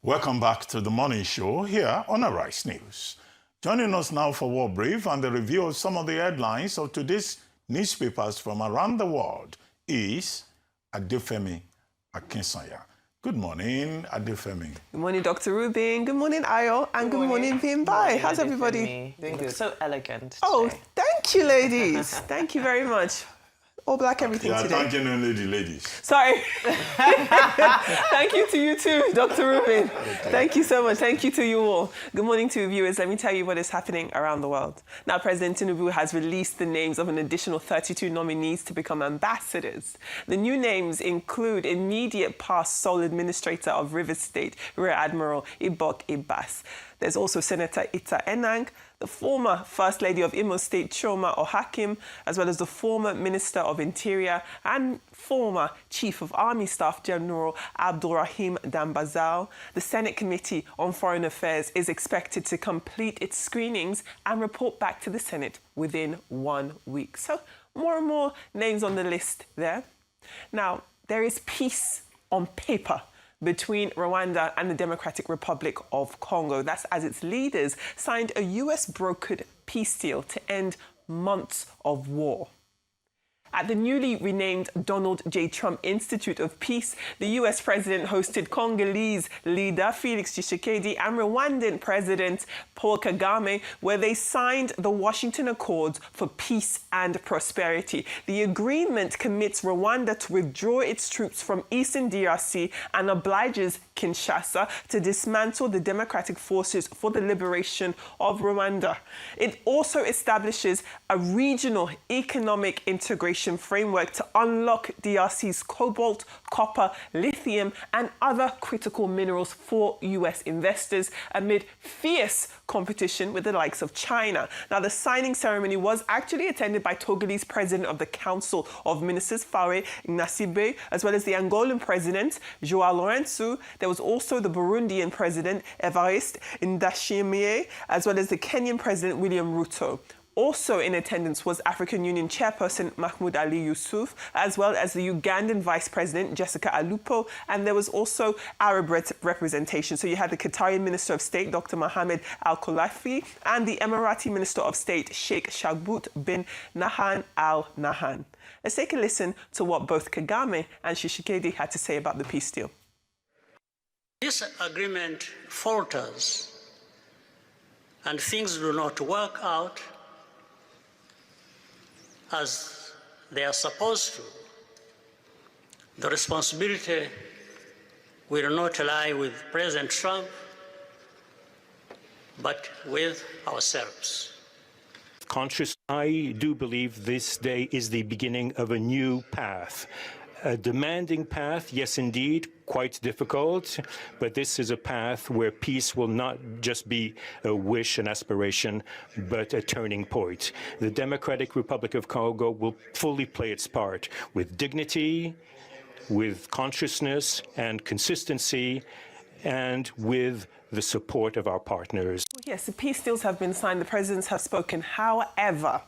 Welcome back to the morning show here on Arise News. Joining us now for War Brief and the review of some of the headlines of today's newspapers from around the world is Adefemi Akinsanya. Good morning, Adefemi. Good morning, Dr. Rubin. Good morning, Ayo. And good morning, Vimbai. How's everybody? Doing good. So elegant today. Oh, thank you, ladies. Thank you very much. All black everything today. Yeah, thanking only the ladies. Sorry. Thank you to you too, Dr. Rubin. Thank you so much. Thank you to you all. Good morning to viewers. Let me tell you what is happening around the world. Now, President Tinubu has released the names of an additional 32 nominees to become ambassadors. The new names include immediate past sole administrator of Rivers State, Rear Admiral Ibok Ibas. There's also Senator Ita Enang, the former First Lady of Imo State, Chioma Ohakim, as well as the former Minister of Interior and former Chief of Army Staff General Abdulrahim Dambazao. The Senate Committee on Foreign Affairs is expected to complete its screenings and report back to the Senate within 1 week. So more and more names on the list there. Now, there is peace on paper between Rwanda and the Democratic Republic of Congo. That's as its leaders signed a US-brokered peace deal to end months of war. At the newly renamed Donald J. Trump Institute of Peace, the US president hosted Congolese leader Felix Tshisekedi and Rwandan President Paul Kagame, where they signed the Washington Accords for Peace and Prosperity. The agreement commits Rwanda to withdraw its troops from eastern DRC and obliges Kinshasa to dismantle the Democratic Forces for the Liberation of Rwanda. It also establishes a regional economic integration framework to unlock DRC's cobalt, copper, lithium, and other critical minerals for US investors amid fierce competition with the likes of China. Now, the signing ceremony was actually attended by Togolese President of the Council of Ministers, Faure Gnassingbé, as well as the Angolan President, João Lourenço. There was also the Burundian President, Evariste Ndayishimiye, as well as the Kenyan President, William Ruto. Also in attendance was African Union Chairperson Mahmoud Ali Yusuf, as well as the Ugandan Vice President Jessica Alupo, and there was also Arab representation. So you had the Qatari Minister of State, Dr. Mohammed Al Khulafi, and the Emirati Minister of State, Sheikh Shagbut bin Nahan Al Nahan. Let's take a listen to what both Kagame and Tshisekedi had to say about the peace deal. This agreement falters and things do not work out as they are supposed to, the responsibility will not lie with President Trump, but with ourselves. Conscious, I do believe this day is the beginning of a new path. A demanding path, yes, indeed, quite difficult, but this is a path where peace will not just be a wish, an aspiration, but a turning point. The Democratic Republic of Congo will fully play its part with dignity, with consciousness and consistency, and with the support of our partners. Yes, the peace deals have been signed. The presidents have spoken. However,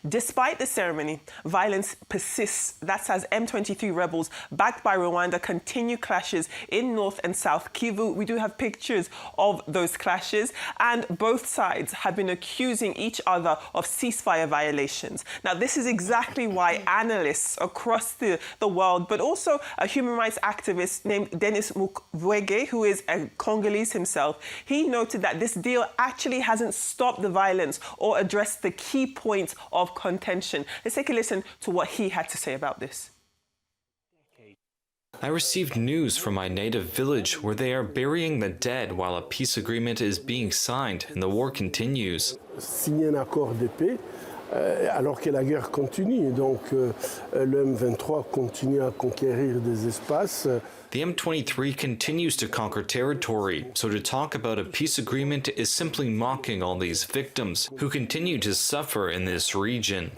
despite the ceremony, violence persists. That's as M23 rebels backed by Rwanda continue clashes in North and South Kivu. We do have pictures of those clashes, and both sides have been accusing each other of ceasefire violations. Now, this is exactly why analysts across the world, but also a human rights activist named Denis Mukwege, who is a Congolese himself, he noted that this deal actually hasn't stopped the violence or addressed the key points of contention. Let's take a listen to what he had to say about this. I received news from my native village where they are burying the dead while a peace agreement is being signed and the war continues. Signer un accord de paix alors que la guerre continue. Donc le M23 continue à conquérir des espaces. The M23 continues to conquer territory, so to talk about a peace agreement is simply mocking all these victims who continue to suffer in this region.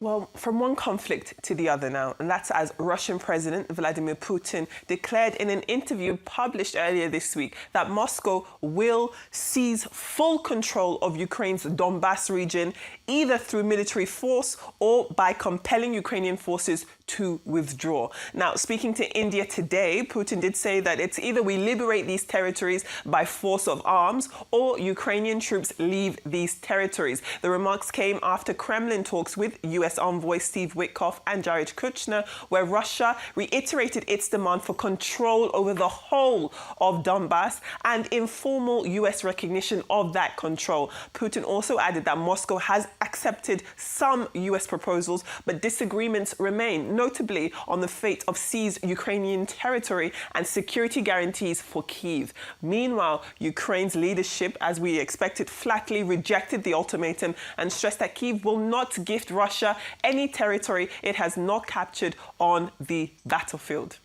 Well, from one conflict to the other now, and that's as Russian President Vladimir Putin declared in an interview published earlier this week that Moscow will seize full control of Ukraine's Donbas region, either through military force or by compelling Ukrainian forces to withdraw. Now, speaking to India today, Putin did say that it's either we liberate these territories by force of arms or Ukrainian troops leave these territories. The remarks came after Kremlin talks with US envoy Steve Witkoff and Jared Kushner, where Russia reiterated its demand for control over the whole of Donbass and informal US recognition of that control. Putin also added that Moscow has accepted some US proposals, but disagreements remain, notably on the fate of seized Ukrainian territory and security guarantees for Kyiv. Meanwhile, Ukraine's leadership, as we expected, flatly rejected the ultimatum and stressed that Kyiv will not gift Russia any territory it has not captured on the battlefield.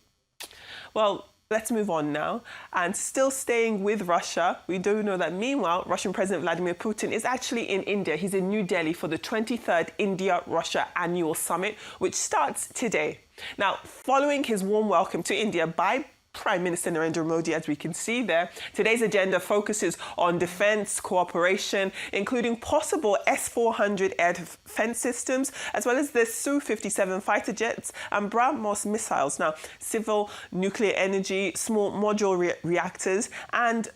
Well, let's move on now. And still staying with Russia, we do know that meanwhile, Russian President Vladimir Putin is actually in India. He's in New Delhi for the 23rd India-Russia Annual Summit, which starts today. Now, following his warm welcome to India by Prime Minister Narendra Modi, as we can see there, today's agenda focuses on defense cooperation, including possible S-400 air defense systems, as well as the Su-57 fighter jets and BrahMos missiles. Now, civil nuclear energy, small modular reactors, and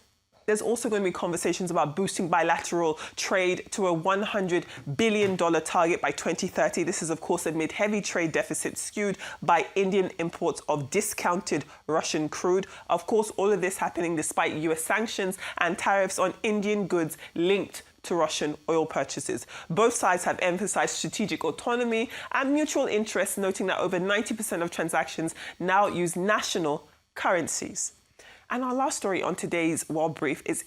there's also going to be conversations about boosting bilateral trade to a $100 billion target by 2030. This is, of course, amid heavy trade deficits skewed by Indian imports of discounted Russian crude. Of course, all of this happening despite US sanctions and tariffs on Indian goods linked to Russian oil purchases. Both sides have emphasized strategic autonomy and mutual interests, noting that over 90% of transactions now use national currencies. And our last story on today's World Brief is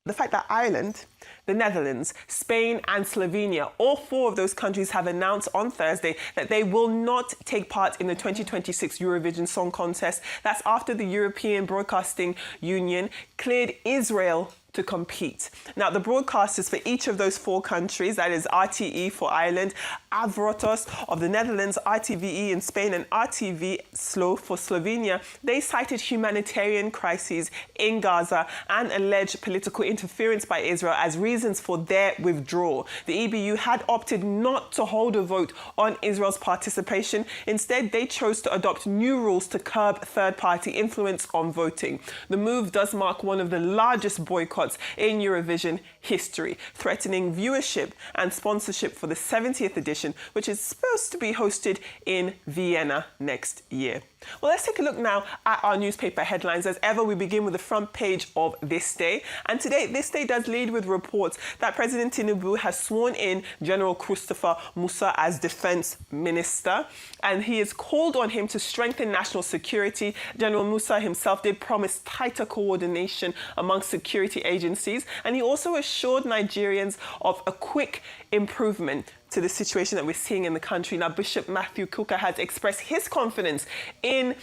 the fact that Ireland, the Netherlands, Spain and Slovenia, all four of those countries have announced on Thursday that they will not take part in the 2026 Eurovision Song Contest. That's after the European Broadcasting Union cleared Israel to compete. Now, the broadcasters for each of those four countries, that is RTE for Ireland, Avrotos of the Netherlands, RTVE in Spain, and RTV Slo for Slovenia, they cited humanitarian crises in Gaza and alleged political interference by Israel as reasons for their withdrawal. The EBU had opted not to hold a vote on Israel's participation. Instead, they chose to adopt new rules to curb third-party influence on voting. The move does mark one of the largest boycotts in Eurovision history, threatening viewership and sponsorship for the 70th edition, which is supposed to be hosted in Vienna next year. Well, let's take a look now at our newspaper headlines. As ever, we begin with the front page of This Day. And today, This Day does lead with reports that President Tinubu has sworn in General Christopher Musa as Defense Minister, and he has called on him to strengthen national security. General Musa himself did promise tighter coordination among security agencies, and he also assured Nigerians of a quick improvement to the situation that we're seeing in the country. Now, Bishop Matthew Kuka has expressed his confidence in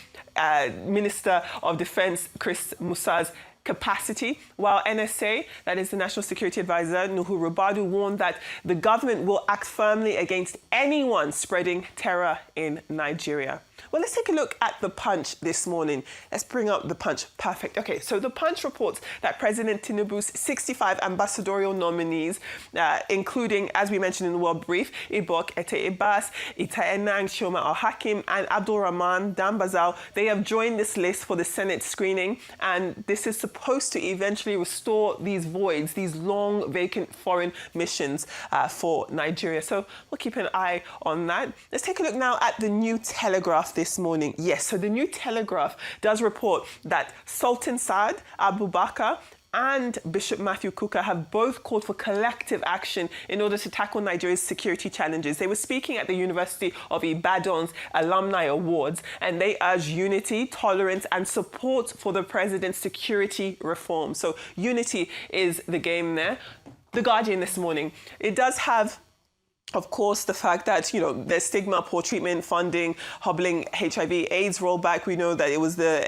Minister of Defense Chris Musa's capacity, while NSA, that is the National Security Advisor, Nuhu Rubadu, warned that the government will act firmly against anyone spreading terror in Nigeria. Well, let's take a look at The Punch this morning. Let's bring up The Punch. Perfect. Okay, so The Punch reports that President Tinubu's 65 ambassadorial nominees, including, as we mentioned in the World Brief, Ibok Ete Ibas, Itaenang Shoma Al-Hakim, and Abdul Rahman Dambazao, they have joined this list for the Senate screening, and this is supposed to eventually restore these voids, these long vacant foreign missions for Nigeria. So we'll keep an eye on that. Let's take a look now at the New Telegraph this morning. Yes, so the New Telegraph does report that Sultan Saad Abubakar and Bishop Matthew Kuka have both called for collective action in order to tackle Nigeria's security challenges. They were speaking at the University of Ibadan's Alumni Awards, and they urged unity, tolerance, and support for the president's security reform. So unity is the game there. The Guardian this morning, it does have, of course, the fact that, there's stigma, poor treatment, funding, hobbling HIV/AIDS rollback. We know that it was the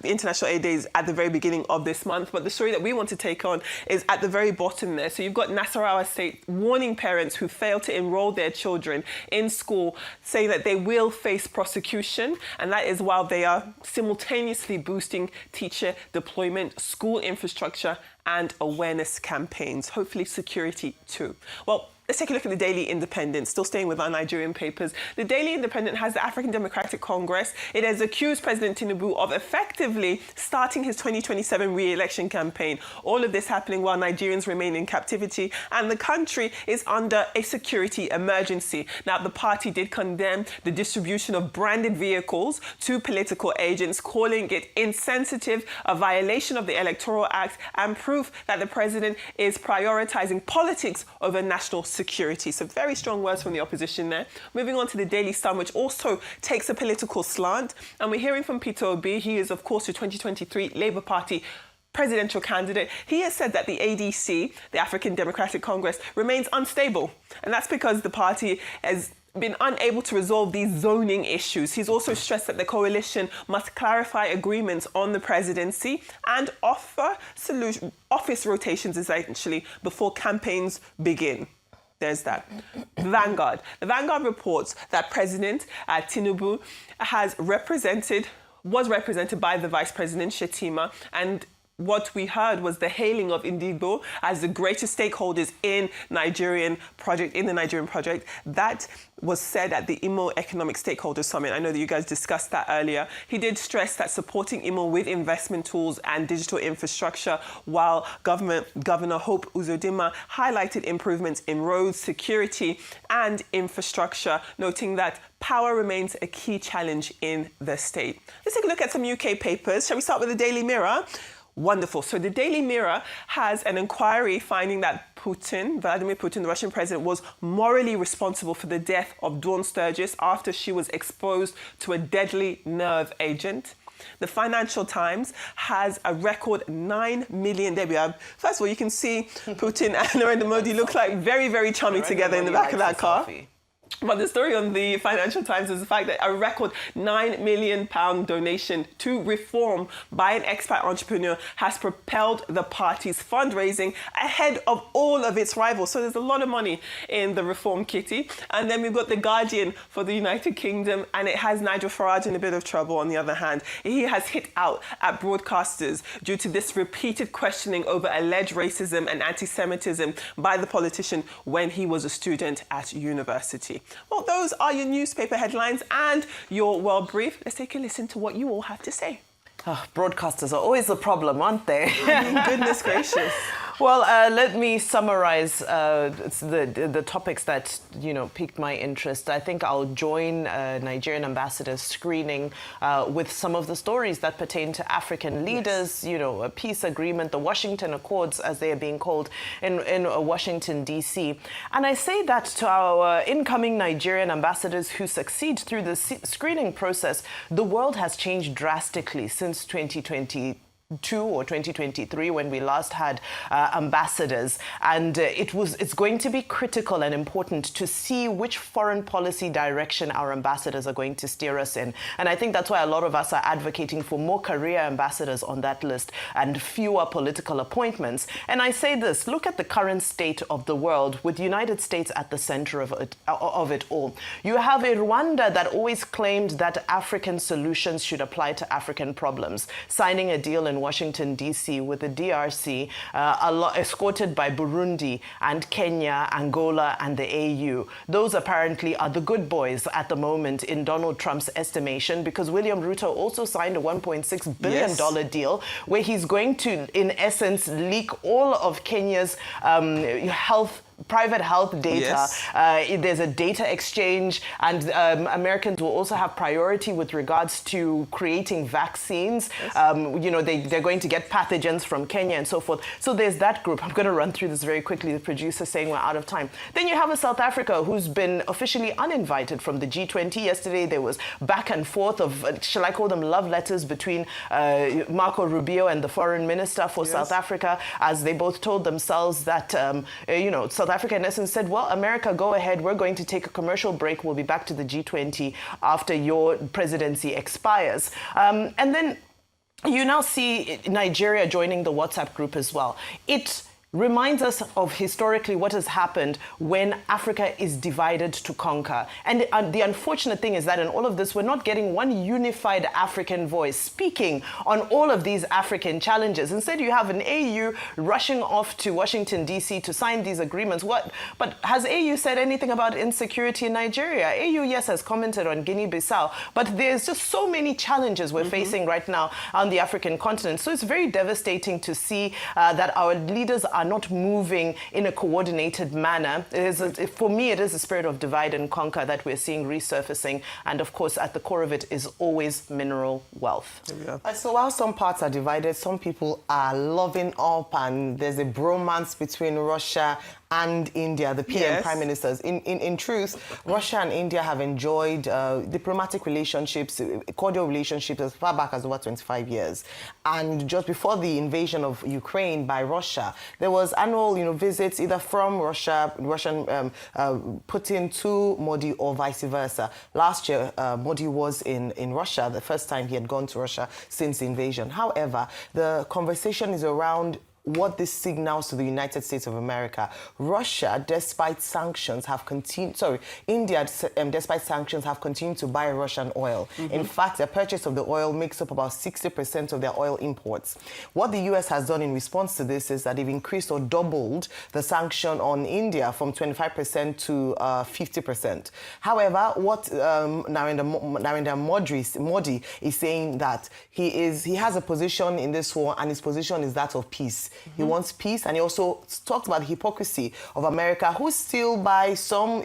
International AIDS Days at the very beginning of this month. But the story that we want to take on is at the very bottom there. So you've got Nasarawa State warning parents who fail to enroll their children in school, saying that they will face prosecution. And that is while they are simultaneously boosting teacher deployment, school infrastructure, and awareness campaigns, hopefully security too. Well, Let's take a look at the Daily Independent, still staying with our Nigerian papers. The Daily Independent has the African Democratic Congress. It has accused President Tinubu of effectively starting his 2027 re-election campaign. All of this happening while Nigerians remain in captivity and the country is under a security emergency. Now, the party did condemn the distribution of branded vehicles to political agents, calling it insensitive, a violation of the Electoral Act, and proof that the president is prioritizing politics over national security. So very strong words from the opposition there. Moving on to the Daily Sun, which also takes a political slant. And we're hearing from Peter Obi. He is, of course, the 2023 Labour Party presidential candidate. He has said that the ADC, the African Democratic Congress, remains unstable. And that's because the party has been unable to resolve these zoning issues. He's also stressed that the coalition must clarify agreements on the presidency and offer office rotations essentially before campaigns begin. There's that. Vanguard. The Vanguard reports that President Tinubu was represented by the Vice President Shetima, and what we heard was the hailing of Indigbo as the greatest stakeholders in the Nigerian project. That was said at the IMO Economic Stakeholders Summit. I know that you guys discussed that earlier. He did stress that supporting IMO with investment tools and digital infrastructure, while Governor Hope Uzodinma highlighted improvements in roads, security and infrastructure, noting that power remains a key challenge in the state. Let's take a look at some UK papers. Shall we start with the Daily Mirror? Wonderful. So the Daily Mirror has an inquiry finding that Vladimir Putin, the Russian president, was morally responsible for the death of Dawn Sturgis after she was exposed to a deadly nerve agent. The Financial Times has a record 9 million. There we are. First of all, you can see Putin and Narendra Modi look like very, very charming together in the back of that car. But the story on the Financial Times is the fact that a record £9 million donation to reform by an expat entrepreneur has propelled the party's fundraising ahead of all of its rivals. So there's a lot of money in the reform kitty. And then we've got The Guardian for the United Kingdom, and it has Nigel Farage in a bit of trouble on the other hand. He has hit out at broadcasters due to this repeated questioning over alleged racism and anti-Semitism by the politician when he was a student at university. Well, those are your newspaper headlines and your world brief. Let's take a listen to what you all have to say. Oh, broadcasters are always a problem, aren't they? I mean, goodness gracious. Well, let me summarize the topics that, piqued my interest. I think I'll join Nigerian ambassador's screening with some of the stories that pertain to African leaders, a peace agreement, the Washington Accords, as they are being called in Washington, D.C. And I say that to our incoming Nigerian ambassadors who succeed through the screening process. The world has changed drastically since 2022 or 2023 when we last had ambassadors, and it's going to be critical and important to see which foreign policy direction our ambassadors are going to steer us in. And I think that's why a lot of us are advocating for more career ambassadors on that list and fewer political appointments. And I say this, look at the current state of the world with the United States at the center of it all. You have a Rwanda that always claimed that African solutions should apply to African problems, signing a deal in Washington, D.C. with the DRC, escorted by Burundi and Kenya, Angola, and the AU. Those apparently are the good boys at the moment in Donald Trump's estimation, because William Ruto also signed a $1.6 billion deal where he's going to, in essence, leak all of Kenya's private health data. Yes. There's a data exchange, and Americans will also have priority with regards to creating vaccines. Yes. They're going to get pathogens from Kenya and so forth. So there's that group. I'm going to run through this very quickly. The producer saying we're out of time. Then you have a South Africa who's been officially uninvited from the G20. Yesterday there was back and forth of, shall I call them love letters, between Marco Rubio and the foreign minister for South Africa, as they both told themselves that, South Africa in essence said, well, America, go ahead. We're going to take a commercial break. We'll be back to the G20 after your presidency expires. And then you now see Nigeria joining the WhatsApp group as well. It reminds us of historically what has happened when Africa is divided to conquer. And the unfortunate thing is that in all of this, we're not getting one unified African voice speaking on all of these African challenges. Instead, you have an AU rushing off to Washington, D.C. to sign these agreements. But has AU said anything about insecurity in Nigeria? AU, yes, has commented on Guinea-Bissau, but there's just so many challenges we're facing right now on the African continent. So it's very devastating to see that our leaders are not moving in a coordinated manner. For me, it is a spirit of divide and conquer that we're seeing resurfacing. And of course, at the core of it is always mineral wealth. So while some parts are divided, some people are loving up, and there's a bromance between Russia and India, the PM prime ministers. In truth, Russia and India have enjoyed diplomatic relationships, cordial relationships as far back as over 25 years. And just before the invasion of Ukraine by Russia, there was annual visits either from Russian Putin to Modi or vice versa. Last year, Modi was in Russia, the first time he had gone to Russia since the invasion. However, the conversation is around what this signals to the United States of America. Russia, despite sanctions, India, despite sanctions, have continued to buy Russian oil. In fact, their purchase of the oil makes up about 60% of their oil imports. What the US has done in response to this is that they've increased or doubled the sanction on India from 25% to 50%. However, what Narendra Modi is saying that he has a position in this war, and his position is that of peace. He wants peace, and he also talked about the hypocrisy of America, who still buy some,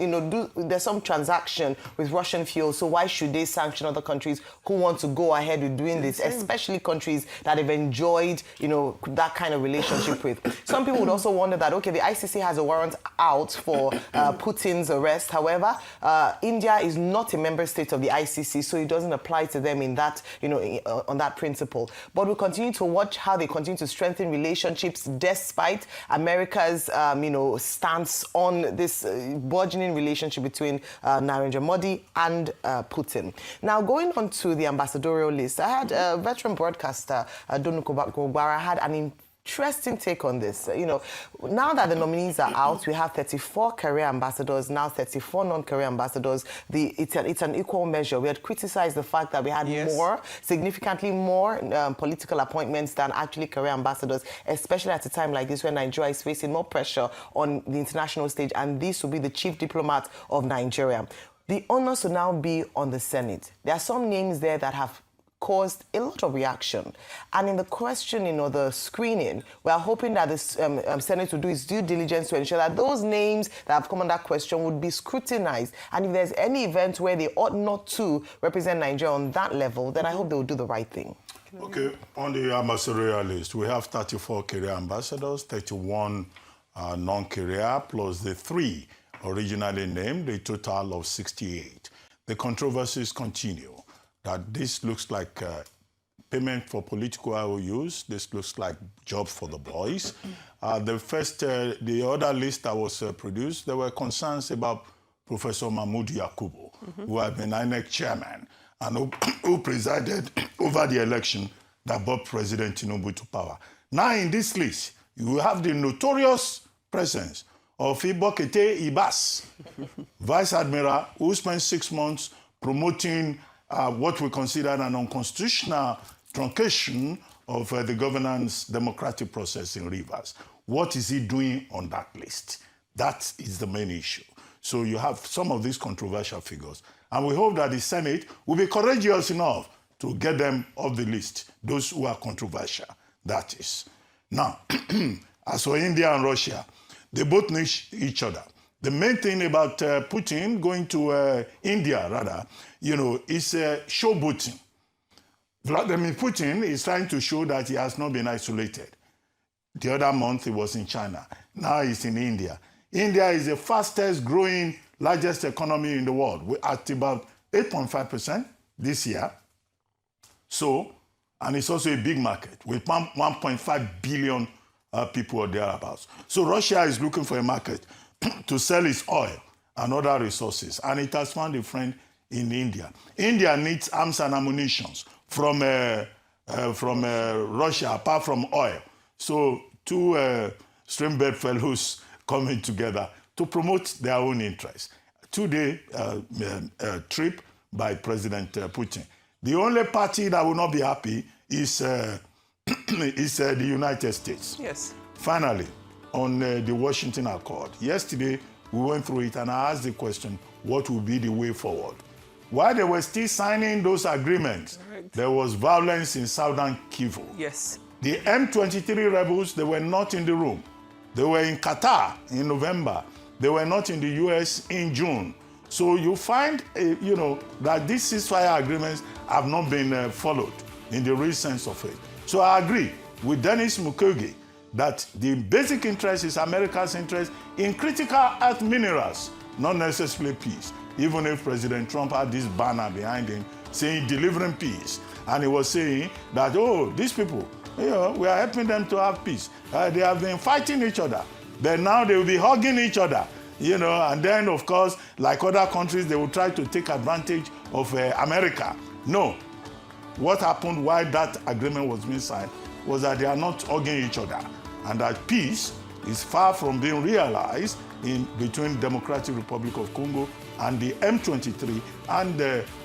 there's some transaction with Russian fuel, so why should they sanction other countries who want to go ahead with doing this, especially countries that have enjoyed, that kind of relationship with. Some people would also wonder that, okay, the ICC has a warrant out for Putin's arrest. However, India is not a member state of the ICC, so it doesn't apply to them in that, on that principle. But we'll continue to watch how they continue to strengthen relationships despite America's, stance on this burgeoning relationship between Narendra Modi and Putin. Now, going on to the ambassadorial list, I had a veteran broadcaster, Donuko Gogbara, had an interesting take on this. Now that the nominees are out, we have 34 career ambassadors, now 34 non-career ambassadors. It's an equal measure. We had criticized the fact that we had significantly more political appointments than actually career ambassadors, especially at a time like this when Nigeria is facing more pressure on the international stage, and this will be the chief diplomat of Nigeria. The honors will now be on the Senate. There are some names there that have caused a lot of reaction. And in the question, the screening, we are hoping that the Senate will do its due diligence to ensure that those names that have come on that question would be scrutinized. And if there's any event where they ought not to represent Nigeria on that level, then I hope they will do the right thing. Okay, on the ambassadorial list, we have 34 career ambassadors, 31 non-career, plus the 3 originally named, a total of 68. The controversies continue. That this looks like payment for political IOUs. This looks like job for the boys. The other list that was produced, there were concerns about Professor Mahmoud Yakubu, who had been INEC chairman and who presided over the election that brought President Tinubu to power. Now in this list, you have the notorious presence of Ibokete Ibas, Vice Admiral, who spent 6 months promoting what we consider an unconstitutional truncation of the governance democratic process in Rivers. What is he doing on that list? That is the main issue. So you have some of these controversial figures. And we hope that the Senate will be courageous enough to get them off the list, those who are controversial, that is. Now, as for India and Russia, they both need each other. The main thing about Putin going to India, is showboating. Vladimir Putin is trying to show that he has not been isolated. The other month he was in China. Now he's in India. India is the fastest growing, largest economy in the world. We're at about 8.5% this year. So, and it's also a big market with 1.5 billion people or thereabouts. So Russia is looking for a market to sell its oil and other resources, and it has found a friend in India. India needs arms and ammunition from Russia, apart from oil. So strange bedfellows coming together to promote their own interests. Two-day trip by President Putin. The only party that will not be happy is the United States. Yes. Finally, on the Washington Accord. Yesterday, we went through it and I asked the question, what will be the way forward? While they were still signing those agreements, there was violence in southern Kivu. Yes. The M23 rebels, they were not in the room. They were in Qatar in November. They were not in the US in June. So you find, that these ceasefire agreements have not been followed in the real sense of it. So I agree with Dennis Mukwege that the basic interest is America's interest in critical earth minerals, not necessarily peace. Even if President Trump had this banner behind him saying delivering peace, and he was saying that, oh, these people, we are helping them to have peace. They have been fighting each other. Then now they will be hugging each other, and then, of course, like other countries, they will try to take advantage of America. No. What happened while that agreement was being signed was that they are not hugging each other, and that peace is far from being realized between Democratic Republic of Congo and the M23 and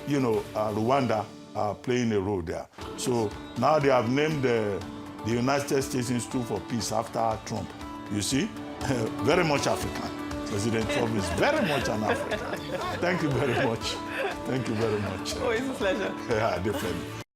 Rwanda playing a role there. So now they have named the United States Institute for Peace after Trump. You see, very much African. President Trump is very much an African. Thank you very much. Thank you very much. Always a pleasure. Yeah, definitely.